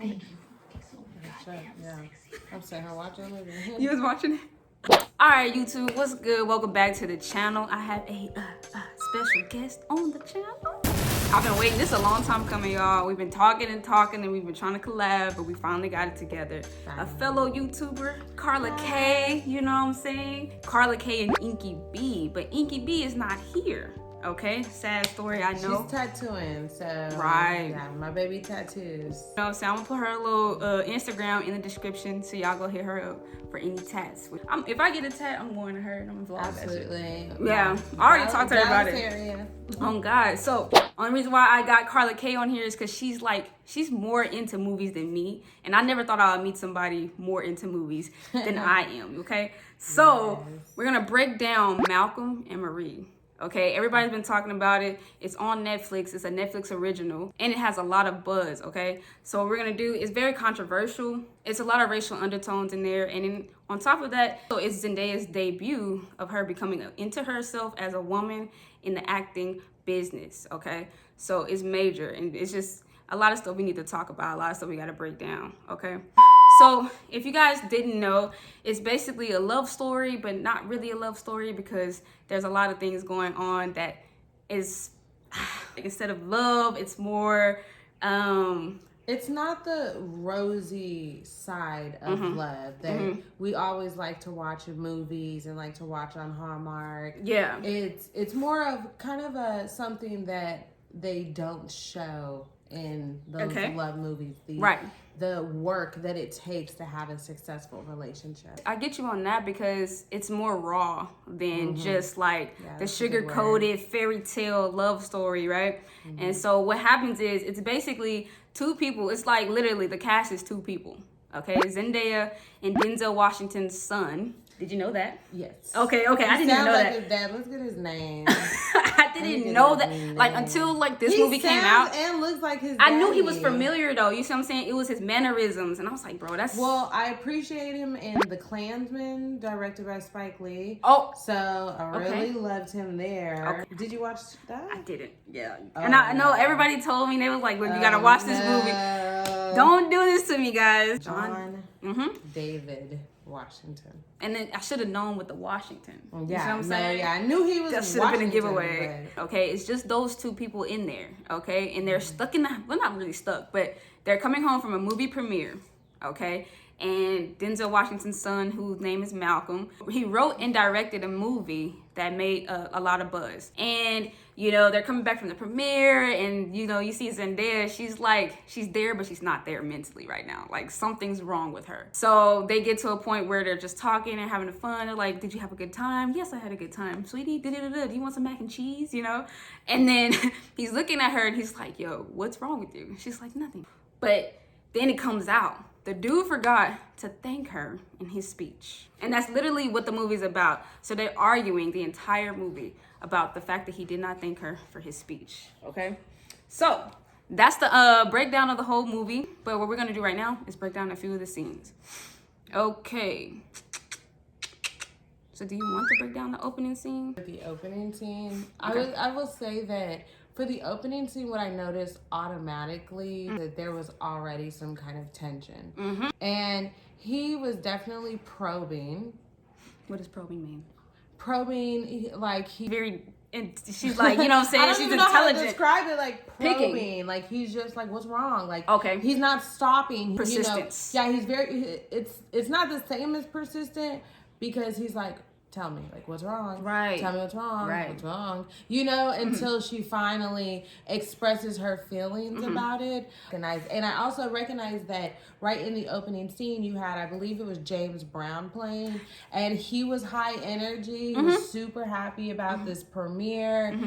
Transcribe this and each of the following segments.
Thank you for looking so goddamn sexy. I'm saying, watching it. You was watching it? Alright, YouTube, what's good? Welcome back to the channel. I have a special guest on the channel. I've been waiting. This is a long time coming, y'all. We've been talking and we've been trying to collab, but we finally got it together. A fellow YouTuber, Carla K, you know what I'm saying? Carla K and Inky B, but Inky B is not here. Okay, sad story, I know. She's tattooing, so right. Yeah, my baby tattoos. You know what I'm saying? I'm gonna put her little Instagram in the description, so y'all go hit her up for any tats. If I get a tat, I'm going to her and I'm gonna vlog Absolutely. that shit. Yeah, I already talked to her about it. Area. Oh God. So only reason why I got Carla K on here is because she's more into movies than me, and I never thought I would meet somebody more into movies than I am. Okay, so we're gonna break down Malcolm and Marie. Okay, everybody's been talking about it. It's on Netflix. It's a Netflix original, and it has a lot of buzz. Okay, so what we're gonna do is very controversial. It's a lot of racial undertones in there, and then on top of that, so it's Zendaya's debut of her becoming into herself as a woman in the acting business. Okay, so it's major, and it's just a lot of stuff we need to talk about. A lot of stuff we got to break down. Okay. So if you guys didn't know, it's basically a love story, but not really a love story because there's a lot of things going on that is, instead of love, it's more, it's not the rosy side of love that we always like to watch in movies and like to watch on Hallmark. Yeah. It's more of kind of something that they don't show in those love movies. The work that it takes to have a successful relationship. I get you on that because it's more raw than just like the sugar-coated fairy tale love story, right? And so what happens is it's basically two people. It's like literally the cast is two people. Okay, Zendaya and Denzel Washington's son. Did you know that? Yes. Okay. I didn't even know like that. His dad. Let's get his name. I didn't know that. Like until like this movie came out. And looks like his. I knew he was familiar though. You see what I'm saying? It was his mannerisms, and I was like, bro, that's. Well, I appreciate him in The Klansman, directed by Spike Lee. Oh. So I really loved him there. Okay. Did you watch that? I didn't. Yeah. And I know everybody told me, they was like, look, you gotta watch this movie. Don't do this to me, guys. John David Washington. And then I should have known with the Washington. Yeah, you know what I'm saying? I knew he was. That should have been a giveaway. But... Okay, it's just those two people in there. Okay, and they're stuck in the. Well, not really stuck, but they're coming home from a movie premiere. Okay, and Denzel Washington's son, whose name is Malcolm, he wrote and directed a movie that made a lot of buzz. And you know, they're coming back from the premiere, and you know, you see Zendaya, she's there, but she's not there mentally right now. Like something's wrong with her. So they get to a point where they're just talking and having fun. They're like, did you have a good time? Yes, I had a good time. Sweetie, do you want some mac and cheese? You know? And then he's looking at her and he's like, yo, what's wrong with you? She's like, nothing. But then it comes out. The dude forgot to thank her in his speech. And that's literally what the movie's about. So they're arguing the entire movie about the fact that he did not thank her for his speech. Okay? So that's the breakdown of the whole movie. But what we're going to do right now is break down a few of the scenes. Okay. So do you want to break down the opening scene? The opening scene? Okay. I will say that for the opening scene, what I noticed automatically that there was already some kind of tension. And he was definitely probing. What does probing mean? Probing, like he very, and she's like, you know what I'm saying? I don't she's even know intelligent. How to describe it, like probing. Picking. Like he's just like, what's wrong? Like he's not stopping. Persistence. You know? Yeah, he's very. It's not the same as persistent because he's like, tell me, like, what's wrong? Right. Tell me what's wrong. Right. What's wrong? You know, until she finally expresses her feelings about it. And I also recognize that right in the opening scene, you had, I believe it was James Brown playing, and he was high energy. He was super happy about this premiere.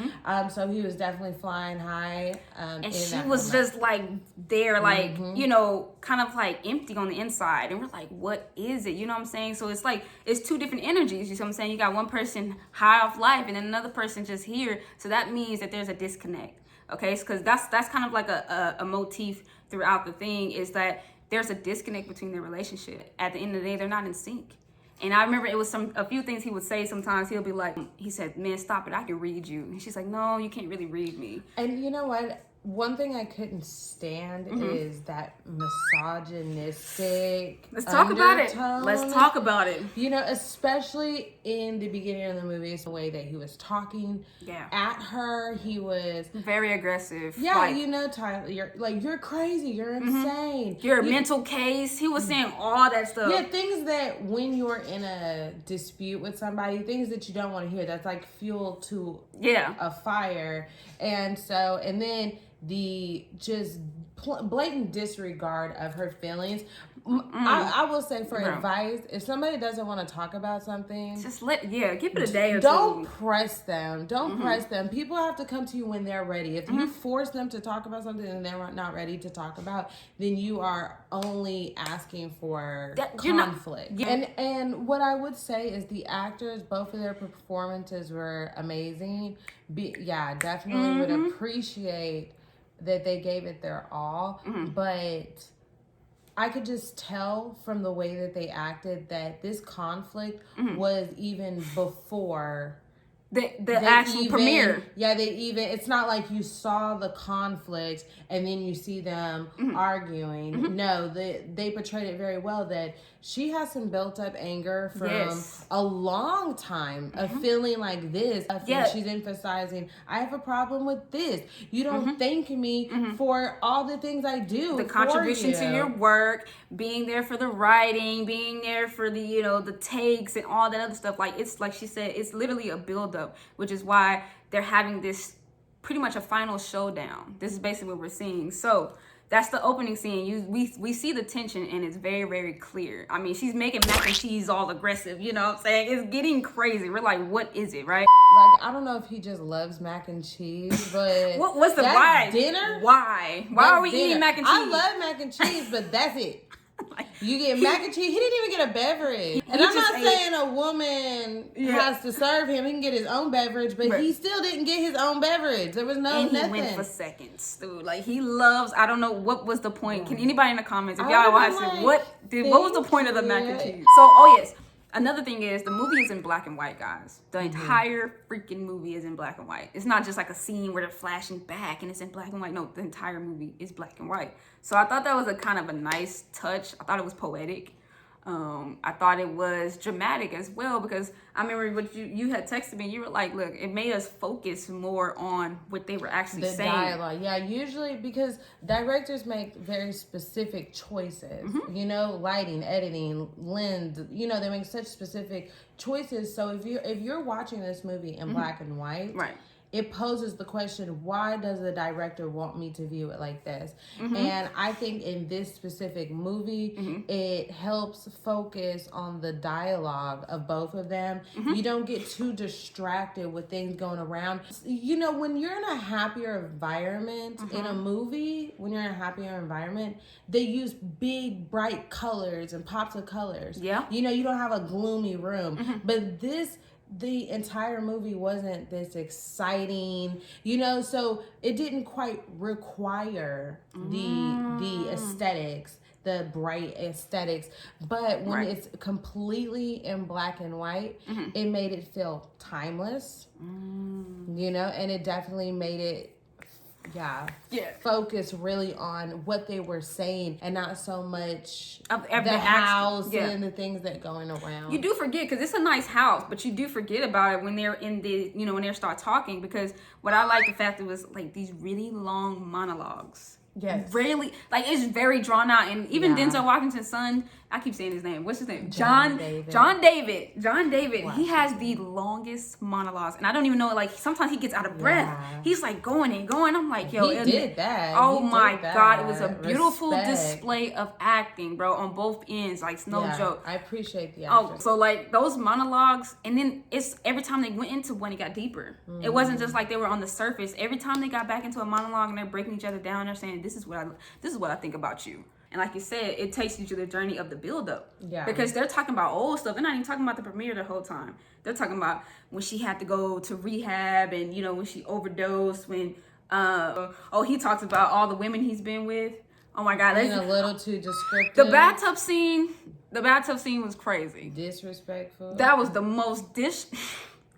So he was definitely flying high. And she was just like there, like, you know, kind of like empty on the inside. And we're like, what is it? You know what I'm saying? So it's like, it's two different energies. You see what I'm saying? You got one person high off life and then another person just here. So that means that there's a disconnect. Okay, because that's kind of like a motif throughout the thing, is that there's a disconnect between their relationship. At the end of the day, they're not in sync. And I remember it was a few things he would say sometimes. He'll be like, he said, man, stop it, I can read you. And she's like, no, you can't really read me. And you know what? one thing I couldn't stand is that misogynistic. Let's talk about it. undertone. Let's talk about it. You know, especially in the beginning of the movie, it's the way that he was talking at her. He was very aggressive. Yeah, like, you know, Tyler, you're crazy, you're insane. You're a mental case. He was saying all that stuff. Yeah, things that when you're in a dispute with somebody, things that you don't want to hear. That's like fuel to a fire. And then the just blatant disregard of her feelings. I will say for advice, if somebody doesn't want to talk about something, just give it a day or don't two. Press them. Don't press them. People have to come to you when they're ready. If you force them to talk about something and they're not ready to talk about, then you are only asking for conflict. And what I would say is the actors, both of their performances were amazing. Definitely would appreciate that they gave it their all, but I could just tell from the way that they acted that this conflict was even before the actual premiere. Yeah, it's not like you saw the conflict and then you see them arguing. No, they portrayed it very well that she has some built up anger from a long time of feeling like this. She's emphasizing, I have a problem with this. You don't thank me for all the things I do. The contribution to your work, being there for the writing, being there for the, the takes and all that other stuff. Like, it's like she said, it's literally a build-up, which is why they're having this pretty much a final showdown. This is basically what we're seeing. So that's the opening scene. We see the tension and it's very, very clear. I mean, she's making mac and cheese all aggressive, you know what I'm saying? It's getting crazy. We're like, what is it, right? Like, I don't know if he just loves mac and cheese, but what's the why? Dinner? Why are we eating mac and cheese? I love mac and cheese, but that's it. You get mac and cheese. He didn't even get a beverage. And I'm not saying a woman has to serve him. He can get his own beverage, but he still didn't get his own beverage. There was nothing. He went for seconds, dude. Like, he loves, I don't know, what was the point? Can anybody in the comments, if y'all watched it, what was the point of the mac and cheese? So, another thing is, the movie is in black and white, guys. The entire freaking movie is in black and white. It's not just like a scene where they're flashing back and it's in black and white. No, the entire movie is black and white. So I thought that was a kind of a nice touch. I thought it was poetic. I thought it was dramatic as well, because I remember what you had texted me. You were like, look, it made us focus more on what they were actually saying. The dialogue. Yeah, usually because directors make very specific choices, you know, lighting, editing, lens, you know, they make such specific choices. So if you're watching this movie in black and white, it poses the question, why does the director want me to view it like this? And I think in this specific movie, it helps focus on the dialogue of both of them. You don't get too distracted with things going around. You know, when you're in a happier environment in a movie, when you're in a happier environment, they use big, bright colors and pops of colors. Yeah. You know, you don't have a gloomy room. But the entire movie wasn't this exciting, you know, so it didn't quite require the aesthetics, the bright aesthetics, but when it's completely in black and white, it made it feel timeless, you know, and it definitely made it focus really on what they were saying and not so much of the house and the things that going around. You do forget, because it's a nice house, but you do forget about it when they're in the, you know, when they start talking, because what I like the fact it was like these really long monologues. Yes. Really, like, it's very drawn out. And even Denzel Washington's son, I keep saying his name. What's his name? John David. Wow. He has the longest monologues. And I don't even know, like, sometimes he gets out of breath. Yeah. He's like going and going. I'm like, yo. He did that. Oh my God. It was a beautiful display of acting, bro, on both ends. Like, it's no joke. I appreciate the actors. Oh, so like those monologues, and then it's every time they went into one, it got deeper. It wasn't just like they were on the surface. Every time they got back into a monologue and they're breaking each other down, they're saying, this is what I think about you. And like you said, it takes you to the journey of the build-up. Yeah. Because they're talking about old stuff. They're not even talking about the premiere the whole time. They're talking about when she had to go to rehab, and, you know, when she overdosed, when he talks about all the women he's been with. Oh my God. Being a little too descriptive. The bathtub scene was crazy. Disrespectful. That was the most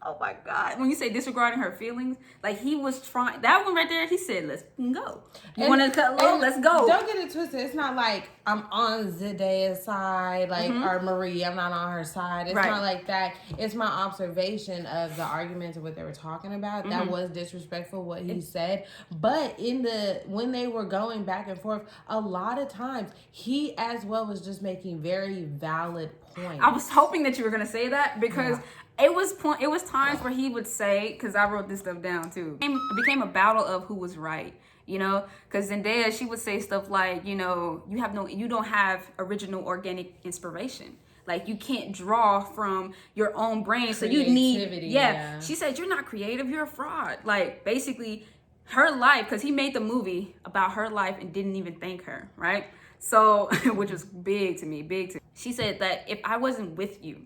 Oh my God. When you say disregarding her feelings, like he was trying, that one right there, he said, let's go. You want to cut low? Let's go. Don't get it twisted. It's not like I'm on Zendaya's side, like, or Marie, I'm not on her side. It's not like that. It's my observation of the arguments of what they were talking about. That was disrespectful, what he said. But when they were going back and forth, a lot of times, he as well was just making very valid points. I was hoping that you were going to say that because... It was times where he would say, because I wrote this stuff down too. It became a battle of who was right, you know? Because Zendaya, she would say stuff like, you know, you don't have original organic inspiration. Like you can't draw from your own brain, so you need. Yeah. She said you're not creative, you're a fraud. Like basically, her life, because he made the movie about her life and didn't even thank her, right? So, which was big to me. She said that if I wasn't with you,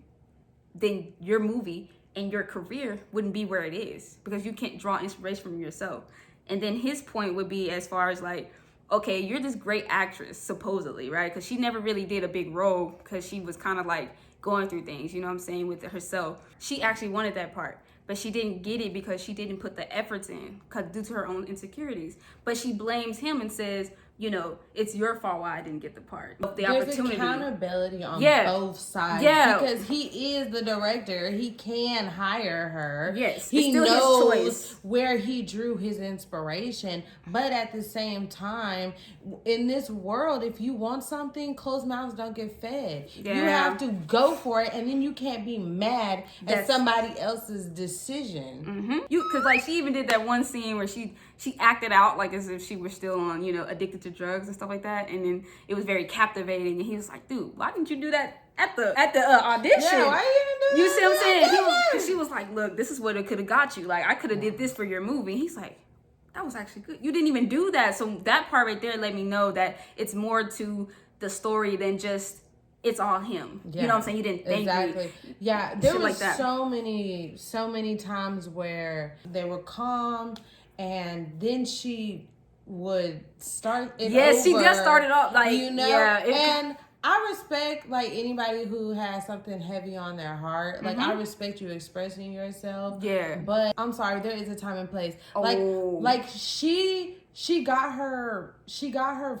then your movie and your career wouldn't be where it is because you can't draw inspiration from yourself. And then his point would be as far as like, okay, you're this great actress, supposedly, right? Because she never really did a big role because she was kind of like going through things, you know what I'm saying, with herself. She actually wanted that part, but she didn't get it because she didn't put the efforts in due to her own insecurities. But she blames him and says, you know, it's your fault why I didn't get the part. There's accountability on both sides. Yeah. Because he is the director. He can hire her. Yes. He knows where he drew his inspiration. But at the same time, in this world, if you want something, closed mouths don't get fed. Yeah. You have to go for it, and then you can't be mad at somebody else's decision. Because like she even did that one scene where she acted out like as if she was still on, you know, addicted to drugs and stuff like that, and then it was very captivating. And he was like, "Dude, why didn't you do that at the audition? Yeah, why you didn't do you see what I'm saying?" She was like, "Look, this is what it could have got you. Like, I could have did this for your movie." And he's like, "That was actually good. You didn't even do that." So that part right there let me know that it's more to the story than just it's all him. Yeah. You know what I'm saying? You didn't thank me. Yeah, there was like so many times where they were calm, and then she would start it over. She just started off like, you know, and I respect like anybody who has something heavy on their heart. Like I respect you expressing yourself. Yeah. But I'm sorry, there is a time and place. Like she got her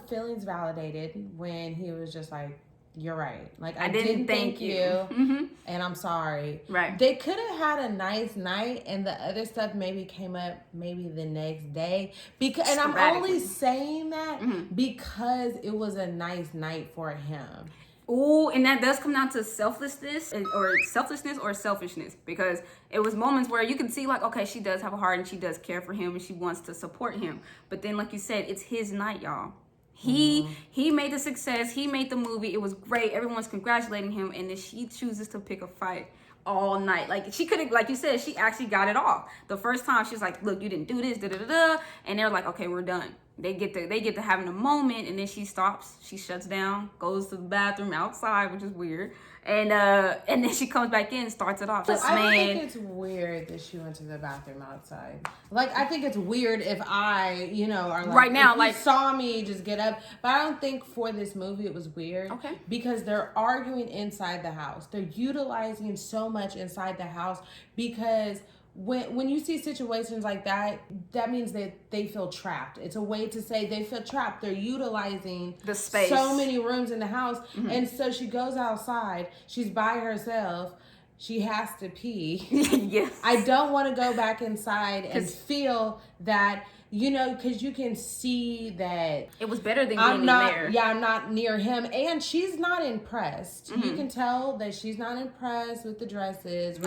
feelings validated when he was just like, "You're right. Like I didn't thank you, and I'm sorry." Right. They could have had a nice night, and the other stuff maybe came up maybe the next day. And I'm only saying that because it was a nice night for him. Ooh, and that does come down to selflessness or selfishness, because it was moments where you can see like, okay, she does have a heart and she does care for him and she wants to support him. But then, like you said, it's his night, y'all. He made the success. He made the movie. It was great. Everyone's congratulating him, and then she chooses to pick a fight all night. Like she could have, like you said, she actually got it off. The first time she was like, "Look, you didn't do this, da da da da," and they're like, "Okay, we're done." They get to having a moment, and then she stops. She shuts down, goes to the bathroom outside, which is weird, and then she comes back in and starts it off. I don't think it's weird that she went to the bathroom outside. Like, I think it's weird if I, you know, are like, right now, if like, you saw me just get up. But I don't think for this movie it was weird. Okay. Because they're arguing inside the house. They're utilizing so much inside the house because when you see situations like that, that means that they feel trapped. It's a way to say they feel trapped. They're utilizing the space. So many rooms in the house. And so she goes outside. She's by herself. She has to pee. Yes. I don't want to go back inside and feel that, you know, because you can see that it was better than being there. Yeah, I'm not near him, and she's not impressed. You can tell that she's not impressed with the dresses,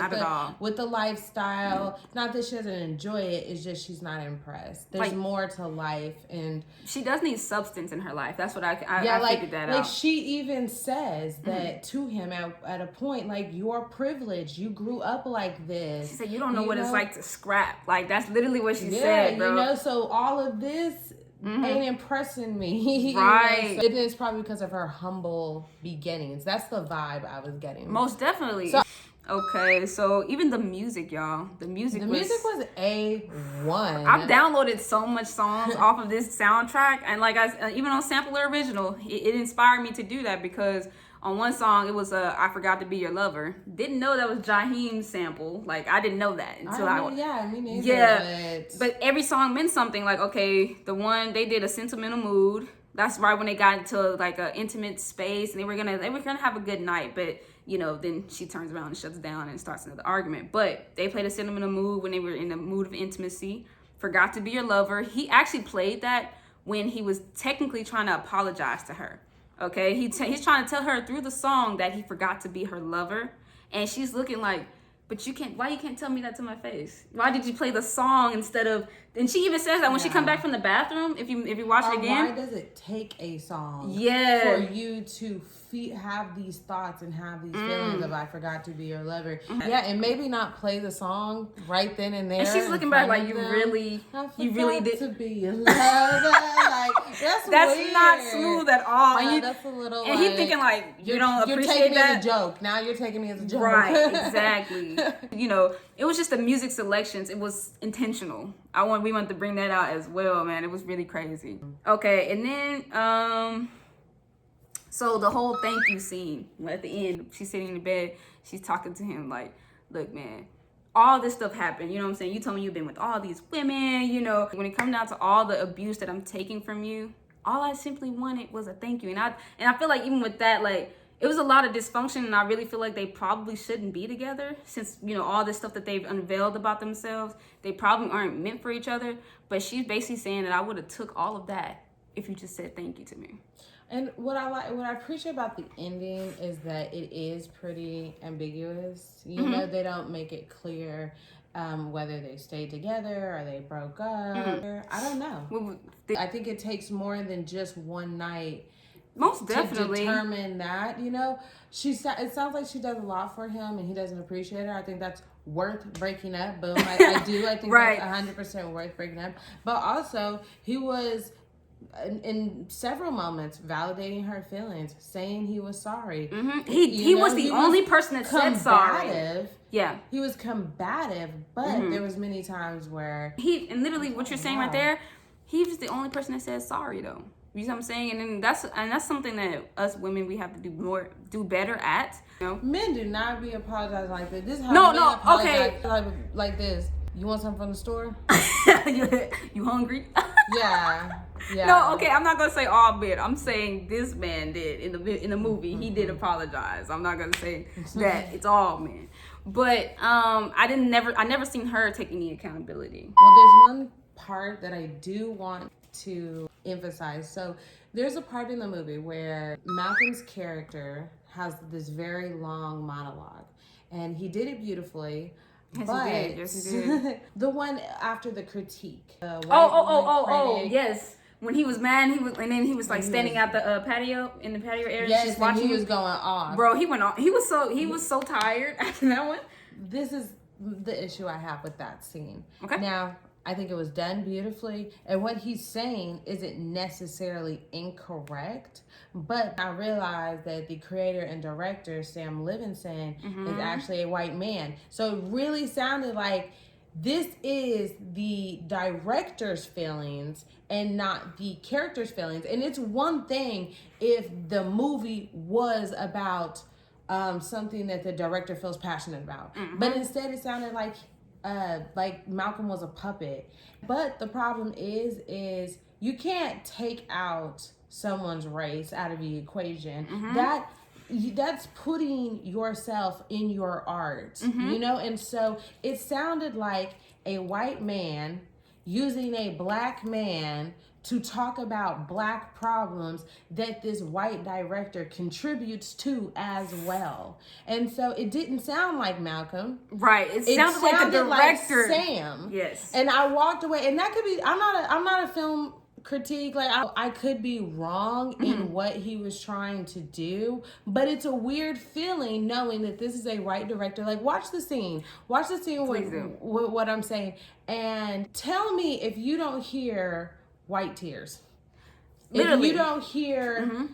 with the lifestyle. Not that she doesn't enjoy it; it's just she's not impressed. There's more to life, and she does need substance in her life. That's what I figured that out. Like she even says that to him at a point, like, you're privileged. You grew up like this. She said, "You don't know what it's like to scrap." Like that's literally what she said, bro. You know, so all of this ain't impressing me. Right. You know? So it is probably because of her humble beginnings. That's the vibe I was getting. Most definitely. So Okay, so even the music, y'all. The music was A1. I've downloaded so much songs off of this soundtrack, and like even on Sampler Original, it inspired me to do that because on one song it was I Forgot to Be Your Lover. Didn't know that was Jaheim's sample. Like I didn't know that until me neither. Yeah, but every song meant something. Like okay, the one they did A Sentimental Mood. That's right when they got into like an intimate space and they were gonna have a good night, but then she turns around and shuts down and starts another argument. But they played A Sentimental Mood when they were in the mood of intimacy. Forgot to Be Your Lover. He actually played that when he was technically trying to apologize to her. Okay, he's trying to tell her through the song that he forgot to be her lover, and she's looking like, but why you can't tell me that to my face? Why did you play the song instead of? And she even says that when she come back from the bathroom. If you watch it again, why does it take a song? Yeah. For you to have these thoughts and have these feelings of I forgot to be your lover. Yeah, and maybe not play the song right then and there. And she's looking back like you really did to be your lover. Like that's weird. Not smooth at all. That's a little. And he's thinking like you don't appreciate you're taking that. Me as a joke. Now you're taking me as a joke. Right. Exactly. It was just the music selections. It was intentional. We wanted to bring that out as well, man. It was really crazy. Okay, and then so the whole thank you scene at the end, she's sitting in the bed, she's talking to him like, look, man, all this stuff happened. You know what I'm saying? You told me you've been with all these women. When it comes down to all the abuse that I'm taking from you, all I simply wanted was a thank you. And I feel like even with that, like, it was a lot of dysfunction, and I really feel like they probably shouldn't be together since, all this stuff that they've unveiled about themselves, they probably aren't meant for each other. But she's basically saying that I would have took all of that if you just said thank you to me. And what I appreciate about the ending is that it is pretty ambiguous. They don't make it clear whether they stayed together or they broke up. I don't know. I think it takes more than just one night. Most definitely. To determine that, it sounds like she does a lot for him and he doesn't appreciate her. I think that's worth breaking up. Boom. I do. I think right. That's 100% worth breaking up. But also, he was, in several moments, validating her feelings, saying he was sorry. Mm-hmm. He was the only person that said sorry. Yeah. He was combative, but there was many times where... And literally what you're saying right there, he was the only person that said sorry, though. You know what I'm saying? And then that's something that us women, we have to do better at. Men do not be apologizing like this. This is how okay. Like this. You want something from the store? You hungry? Yeah. No, okay. I'm not gonna say all men. I'm saying this man did in the movie. He did apologize. I'm not gonna say that it's all men. But I never seen her take any accountability. Well, there's one part that I do want to emphasize. So there's a part in the movie where Malcolm's character has this very long monologue, and he did it beautifully. Yes, he did. The one after the critique. Yes. When he was mad, and then he was like standing out the patio area. Yes, just watching. He was going off. Bro, he went off. He was so tired after that one. This is the issue I have with that scene. Okay. Now, I think it was done beautifully, and what he's saying isn't necessarily incorrect, but I realized that the creator and director, Sam Levinson, is actually a white man. So it really sounded like this is the director's feelings and not the character's feelings. And it's one thing if the movie was about something that the director feels passionate about, but instead it sounded like Malcolm was a puppet. But the problem is you can't take out someone's race out of the equation. That's putting yourself in your art, and so it sounded like a white man using a black man to talk about black problems that this white director contributes to as well. And so it didn't sound like Malcolm. Right. It sounded like the director. Like Sam. Yes. And I walked away, and that could be, I'm not a film critique. Like I could be wrong in what he was trying to do, but it's a weird feeling knowing that this is a white director. Like watch the scene with what I'm saying, and tell me if you don't hear white tears. Literally. If you don't hear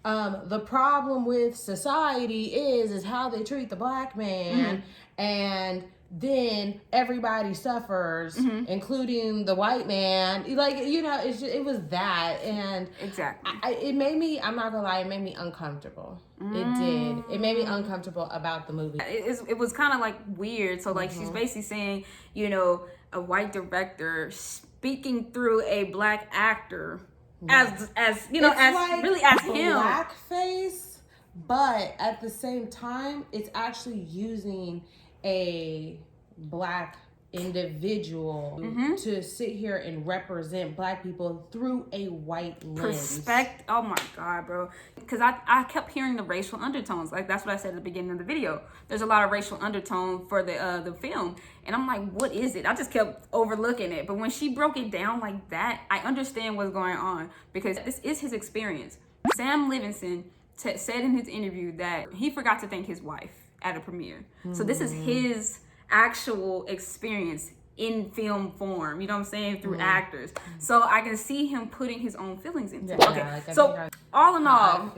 the problem with society is how they treat the black man, and then everybody suffers, including the white man. Like, you know, it was that, and exactly. It made me, I'm not gonna lie, it made me uncomfortable. It did. It made me uncomfortable about the movie. It was kind of like weird. So like she's basically saying, you know, a white director speaking through a black actor as you know, it's as like really as him. Blackface, but at the same time, it's actually using a black individual to sit here and represent black people through a white lens. Oh my God, bro. Because I kept hearing the racial undertones. Like, that's what I said at the beginning of the video. There's a lot of racial undertone for the film. And I'm like, what is it? I just kept overlooking it. But when she broke it down like that, I understand what's going on. Because this is his experience. Sam Livingston said in his interview that he forgot to thank his wife at a premiere. So this is his actual experience in film form, you know what I'm saying, through actors. So I can see him putting his own feelings into it. Okay, like, so all in all,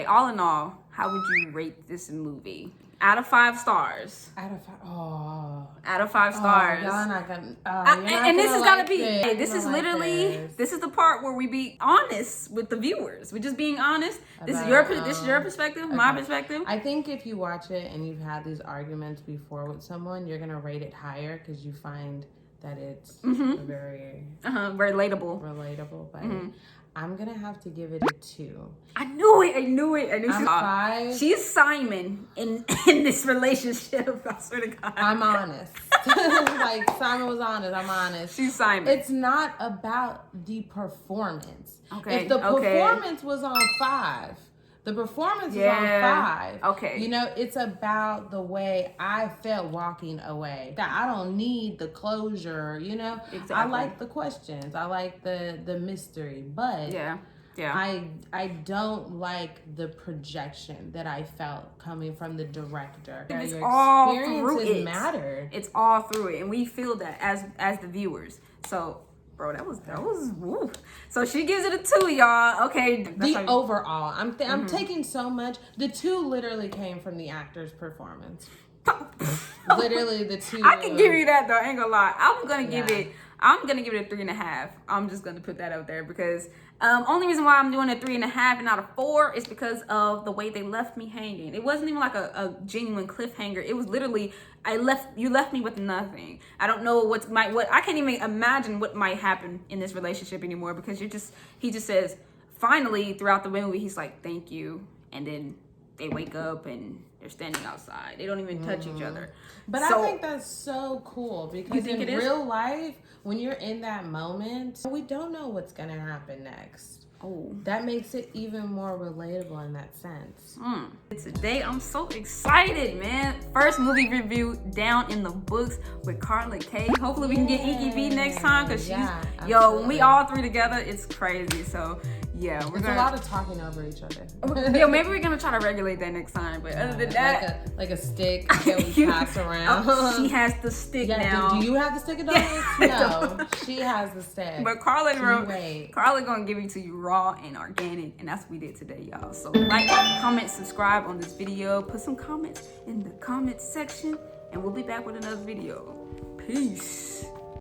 all in all, how would you rate this movie? Out of 5 stars. Out of 5 stars. Y'all not gonna. And this is gotta be. Hey, this is literally. This is the part where we be honest with the viewers. We're just being honest. This is your perspective. Okay. My perspective. I think if you watch it and you've had these arguments before with someone, you're gonna rate it higher because you find that it's very relatable. But I'm gonna have to give it a 2. I knew it. She's Simon in this relationship. I swear to God. I'm honest. Like, Simon was honest. I'm honest. She's Simon. It's not about the performance. Okay. If the performance was on 5, the performance is on 5. Okay. You know, it's about the way I felt walking away. That I don't need the closure, you know? Exactly. I like the questions. I like the mystery. But I don't like the projection that I felt coming from the director. It's all through it. Mattered. It's all through it. And we feel that as the viewers. So bro, that was woo. So she gives it a 2, y'all. Okay. Overall, I'm taking so much. The 2 literally came from the actor's performance. Literally the 2. I can give you that though. I ain't gonna lie. I'm gonna give it a 3.5. I'm just gonna put that out there because only reason why I'm doing a 3.5 and not a 4 is because of the way they left me hanging. It wasn't even like a genuine cliffhanger. It was literally you left me with nothing. I don't know what I can't even imagine what might happen in this relationship anymore because he just says finally throughout the movie he's like thank you, and then they wake up and they're standing outside. They don't even touch each other. But I think that's so cool because in real life, when you're in that moment, we don't know what's going to happen next. Oh, that makes it even more relatable in that sense. Today, I'm so excited, man. First movie review down in the books with Carla K. Hopefully we can get Inky B next time because when we all 3 together, it's crazy. So yeah, it's a lot of talking over each other. Yeah, maybe we're gonna try to regulate that next time. But other than that, like a stick that we pass around. She has the stick now. Do you have the stick of donuts? No, she has the stick. But Carla gonna give it to you raw and organic, and that's what we did today, y'all. So like, comment, subscribe on this video. Put some comments in the comment section, and we'll be back with another video. Peace.